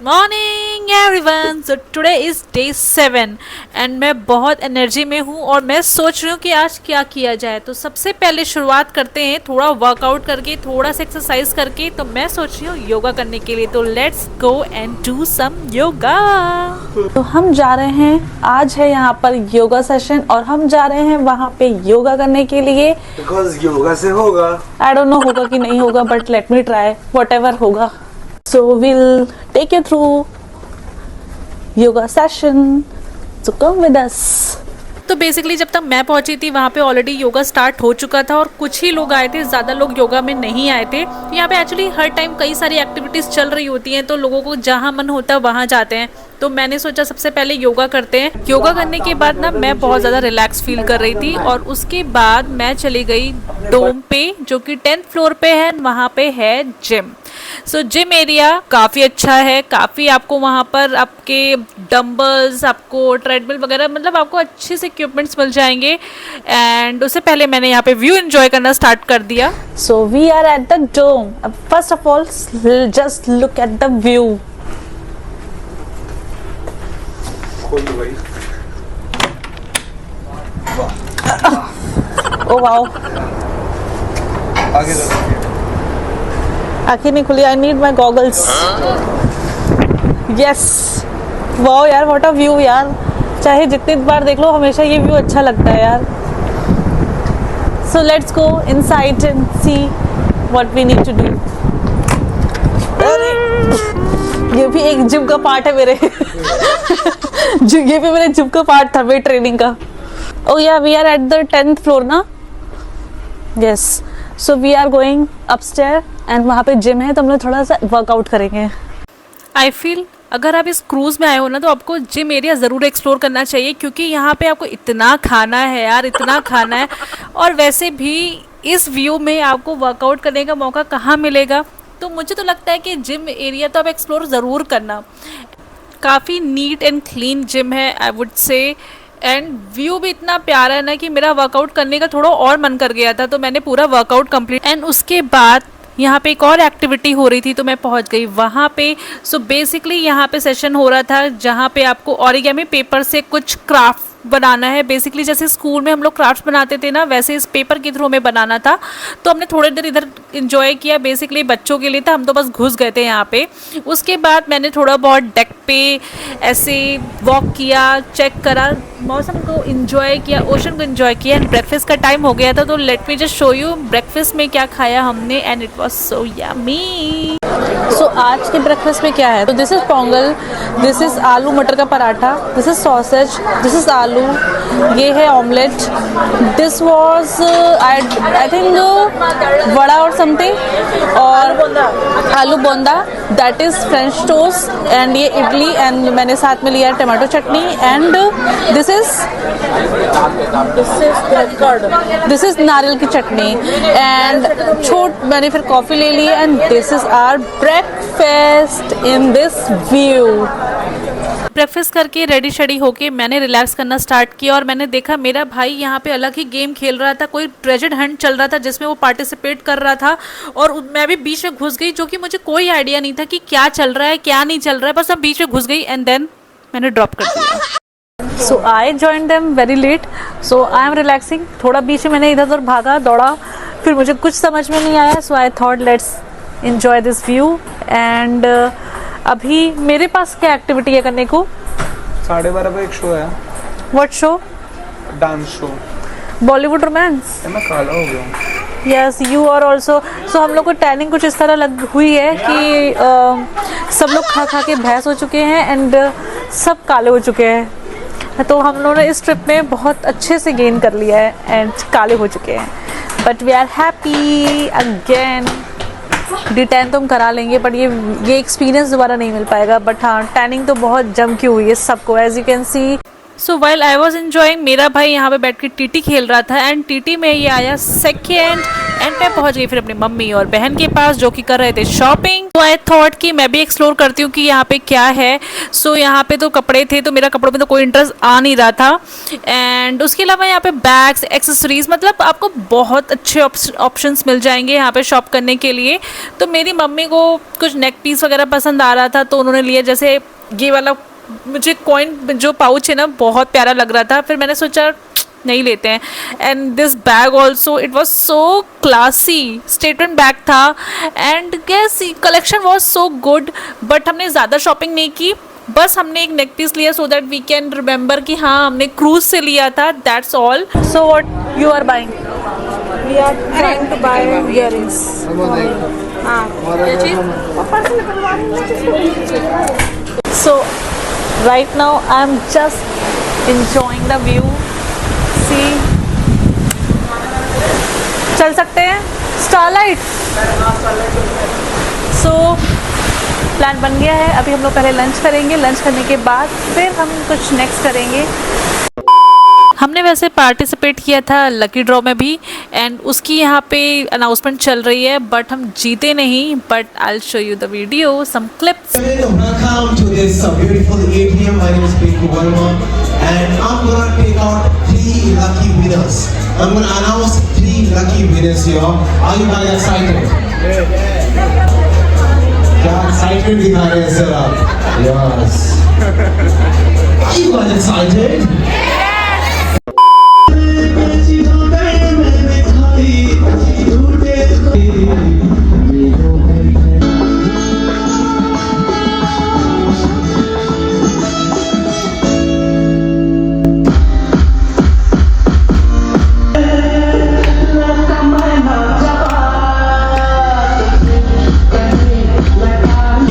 Morning everyone. So today is day 7 and मैं बहुत energy में हूँ और मैं सोच रही हूँ कि आज क्या किया जाए। तो सबसे पहले शुरुआत करते हैं थोड़ा वर्कआउट करके, थोड़ा सा एक्सरसाइज करके। तो मैं सोच रही हूँ योगा करने के लिए, तो let's go and do some yoga. तो हम जा रहे हैं, आज है यहाँ पर योगा सेशन और हम जा रहे हैं वहाँ पे योगा करने के लिए। बिकॉज योगा से होगा। आई डोंट नो होगा कि नहीं होगा, but let me try whatever होगा। So we'll take you through yoga session. So come with us. तो बेसिकली जब तक मैं पहुंची थी वहाँ पे ऑलरेडी योगा स्टार्ट हो चुका था और कुछ ही लोग आए थे, ज़्यादा लोग योगा में नहीं आए थे। यहाँ पे एक्चुअली हर टाइम कई सारी एक्टिविटीज़ चल रही होती हैं, तो लोगों को जहाँ मन होता है वहाँ जाते हैं। तो मैंने सोचा सबसे पहले योगा करते हैं। योगा करने के बाद ना मैं बहुत ज़्यादा रिलैक्स फील कर रही थी और उसके बाद मैं चली गई डोम पे, जो कि 10th फ्लोर पे है। वहाँ पे है जिम। सो जिम एरिया काफ़ी अच्छा है, काफ़ी आपको वहाँ पर आपके डंबल्स, आपको ट्रेडमिल वगैरह, मतलब आपको अच्छे से इक्विपमेंट्स मिल जाएंगे। एंड उससे पहले मैंने यहाँ पे व्यू एंजॉय करना स्टार्ट कर दिया। So we are at the dome. First of all, just look at the view. खोल दो भाई। Oh wow. आगे जाओ। आँखें नहीं खुली। I need my goggles. Yes. Wow यार, what a view यार। चाहे जितनी बार देख लो हमेशा ये व्यू अच्छा लगता है यार। So let's go inside and see what we need to do. ये भी एक जिम का पार्ट है मेरे। ये भी मेरे जिम का पार्ट था, मेरी ट्रेनिंग का। Oh yeah, we are at the 10th floor ना? Yes. So we are going upstairs and वहाँ पे जिम है, तो हम लोग थोड़ा सा वर्कआउट करेंगे। आई फील अगर आप इस क्रूज़ में आए हो ना, तो आपको जिम एरिया ज़रूर एक्सप्लोर करना चाहिए, क्योंकि यहाँ पे आपको इतना खाना है यार, इतना खाना है। और वैसे भी इस व्यू में आपको वर्कआउट करने का मौका कहाँ मिलेगा। तो मुझे तो लगता है कि जिम एरिया तो आप एक्सप्लोर ज़रूर करना। काफ़ी नीट एंड क्लीन जिम है I would say. And view भी इतना प्यारा है ना कि मेरा वर्कआउट करने का थोड़ा और मन कर गया था, तो मैंने पूरा वर्कआउट कंप्लीट। एंड उसके बाद यहाँ पे एक और एक्टिविटी हो रही थी, तो मैं पहुँच गई वहाँ पे। सो बेसिकली यहाँ पे सेशन हो रहा था जहाँ पे आपको ओरिगेमी पेपर से कुछ क्राफ्ट बनाना है। बेसिकली जैसे स्कूल में हम लोग क्राफ्ट्स बनाते थे ना, वैसे इस पेपर के थ्रू में बनाना था। तो हमने थोड़ी देर इधर इंजॉय किया। बेसिकली बच्चों के लिए था, हम तो बस घुस गए थे यहाँ पे। उसके बाद मैंने थोड़ा बहुत डेक पे ऐसे वॉक किया, चेक करा, मौसम को इंजॉय किया, ओशन को इंजॉय किया। एंड ब्रेकफास्ट का टाइम हो गया था, तो let me just show you breakfast में क्या खाया हमने। And it was so yummy. So आज के ब्रेकफास्ट में क्या है? तो this is pongal, this is aloo matar का paratha, this is sausage, this is aloo, ये है omelette, this was I think vada और समथिंग, और aloo bonda, that is French toast, and ये इडली, एंड मैंने साथ में लिया tomato chutney. And this is नारियल की चटनी। एंड मैंने फिर कॉफी ले ली। And this is our breakfast in this view. Breakfast करके रेडी शेडी होके मैंने रिलैक्स करना स्टार्ट किया और मैंने देखा मेरा भाई यहाँ पे अलग ही गेम खेल रहा था। कोई ट्रेजर हंट चल रहा था जिसमें वो पार्टिसिपेट कर रहा था, और मैं भी बीच में घुस गई, जो कि मुझे कोई आइडिया नहीं था कि क्या चल रहा है क्या नहीं चल रहा है। बस मैं बीच में घुस गई एंड देन मैंने ड्रॉप कर दिया। So I join them very late, so I am relaxing. थोड़ा बीच में मैंने इधर उधर भागा दौड़ा, फिर मुझे कुछ समझ में नहीं आया। So I thought let's enjoy this view. And अभी मेरे पास क्या एक्टिविटी है करने को? 12:30 पे एक शो है। What show? Dance show. Bollywood romance. मैं काला हो गया हूँ। Yes, you are also. So हम लोग को टैनिंग कुछ इस तरह लग हुई है कि सब लोग खा खा के भैंस हो चुके हैं एंड सब काले हो चुके हैं। तो हम लोगों ने इस ट्रिप में बहुत अच्छे से गेन कर लिया है एंड काले हो चुके हैं। But we are happy again. डिटैन तो हम करा लेंगे, बट ये एक्सपीरियंस दोबारा नहीं मिल पाएगा। बट हाँ, टैनिंग तो बहुत जम की हुई है सबको, as you can see. So while I was enjoying, मेरा भाई यहाँ पे बैठ के टीटी खेल रहा था। एंड टीटी में ये आया सेकेंड एंड मैं पहुंच गई फिर अपनी मम्मी और बहन के पास जो कि कर रहे थे शॉपिंग। तो आई थॉट कि मैं भी एक्सप्लोर करती हूँ कि यहाँ पे क्या है। सो यहाँ पे तो कपड़े थे, तो मेरा कपड़ों में तो कोई इंटरेस्ट आ नहीं रहा था। एंड उसके अलावा यहाँ पे बैग्स, एक्सेसरीज, मतलब आपको बहुत अच्छे ऑप्शंस मिल जाएंगे यहाँ पे शॉप करने के लिए। तो मेरी मम्मी को कुछ नेक पीस वगैरह पसंद आ रहा था, तो उन्होंने लिया। जैसे ये वाला मुझे कॉइन जो पाउच है ना, बहुत प्यारा लग रहा था, फिर मैंने सोचा नहीं लेते हैं। And this bag also, it was so classy, statement bag था। And guess collection was so good, but हमने ज़्यादा शॉपिंग नहीं की। बस हमने एक नेक पीस लिया so that we can remember कि हाँ हमने क्रूज से लिया था, that's all. So what you are buying? We are trying to buy earrings. So right now I am just enjoying the view. See, चल सकते हैं स्टारलाइट। So प्लान बन गया है। अभी हम लोग पहले लंच करेंगे, लंच करने के बाद फिर हम कुछ नेक्स्ट करेंगे। हमने वैसे पार्टिसिपेट किया था लकी ड्रॉ में भी, एंड उसकी यहाँ पे अनाउंसमेंट चल रही है, बट हम जीते नहीं। But I will show you the video, some clips. Welcome to this beautiful ATM. My name is Pinku Verma, and I'm gonna pick out 3 lucky winners. I'm gonna announce 3 lucky winners here. Are you guys excited? क्या excited दिखा रहे हैं sir आप? Yes. Are you guys excited?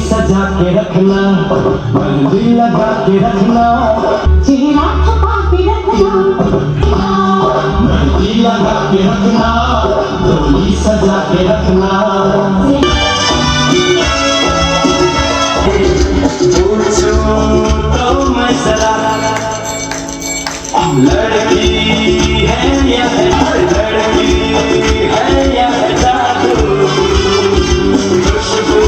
सजा के रखना, बंदी लगा के रखना, चेहरा छुपा के रखना, बंदी लगा के रखना, डोली सजा के रखना। पूछो तो मैं सदा लड़की है या लड़की है या जादू, खुशबू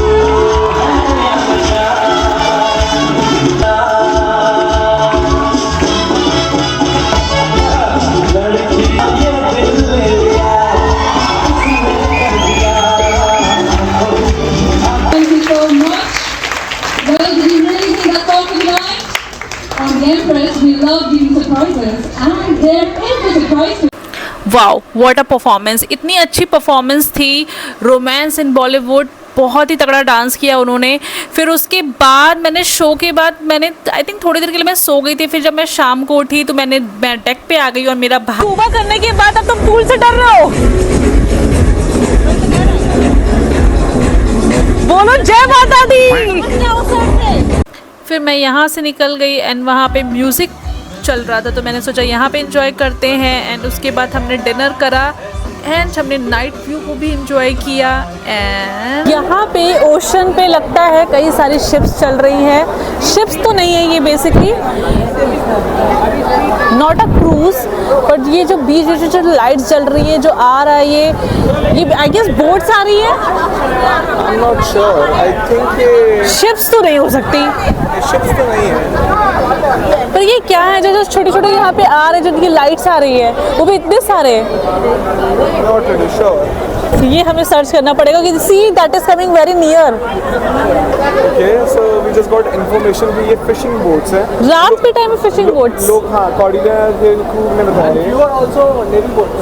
वाओ, व्हाट अ परफॉर्मेंस! इतनी अच्छी परफॉर्मेंस थी। रोमांस इन बॉलीवुड, बहुत ही तगड़ा डांस किया उन्होंने। फिर उसके बाद मैंने शो के बाद मैंने आई थिंक थोड़ी देर के लिए मैं सो गई थी। फिर जब मैं शाम को उठी तो मैं डेक पे आ गई और मेरा भाई स्कूबा करने के बाद अब तुम पूल से डर रहे हो? बोलो जय माता दी। फिर मैं यहाँ से निकल गई एंड वहाँ पे म्यूज़िक चल रहा था, तो मैंने सोचा यहाँ पे एंजॉय करते हैं। एंड उसके बाद हमने डिनर करा एंड हमने नाइट व्यू को भी एंजॉय किया। एंड यहाँ पे ओशन पे लगता है कई सारी शिप्स चल रही हैं। शिप्स तो नहीं है ये, basically not a cruise, but ये जो बीच में जो लाइट्स जल रही है, जो आ रहा है ये आई गेस बोट्स आ रही है। I'm not sure. I think ये शिप्स तो नहीं हो सकती, ships तो नहीं है। पर ये क्या है जो छोटे छोटे यहाँ पे आ रहे हैं, जो लाइट्स आ रही है, वो भी इतने सारे। Not really sure. तो ये हमें सर्च करना पड़ेगा कि see that is coming very near. Okay, so we just got information कि ये fishing boats है। रात के टाइम में फिशिंग बोट्स। लोग हाँ कॉर्डिया के क्रू में बता रहे हैं। You are also navy boats.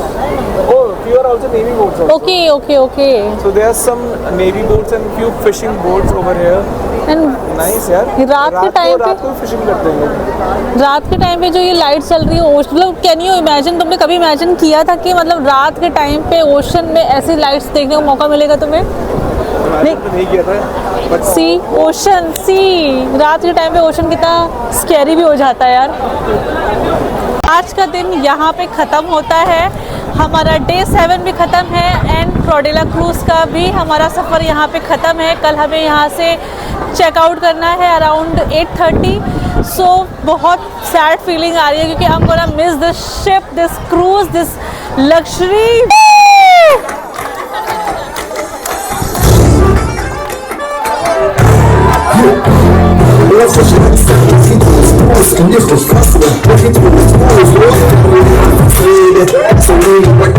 Oh, you are also navy boats also. Okay okay okay. So there are some navy boats and few fishing boats over here. And Nice यार। रात के टाइम पे रात को फिशिंग करते हैं लोग। रात के टाइम पे जो ये लाइट चल रही है, मतलब कैन यू इमेजिन, तुमने कभी इमेजिन किया था कि मतलब रात के टाइम पे ओशन में ऐसी लाइट्स देखने को मौका मिलेगा तुम्हें? नहीं किया था बट सी ओशन, सी रात के टाइम पे ओशन कितना स्कैरी भी हो जाता है यार। आज का दिन यहाँ पे ख़त्म होता है, हमारा डे 7 भी ख़त्म है एंड क्रोडेला क्रूज़ का भी हमारा सफ़र यहाँ पे ख़त्म है। कल हमें यहाँ से चेकआउट करना है अराउंड 8:30। सो बहुत सैड फीलिंग आ रही है क्योंकि I'm gonna miss this ship, this cruise, this luxury। Let's just let it start with it. And this was possible. Look into it. So we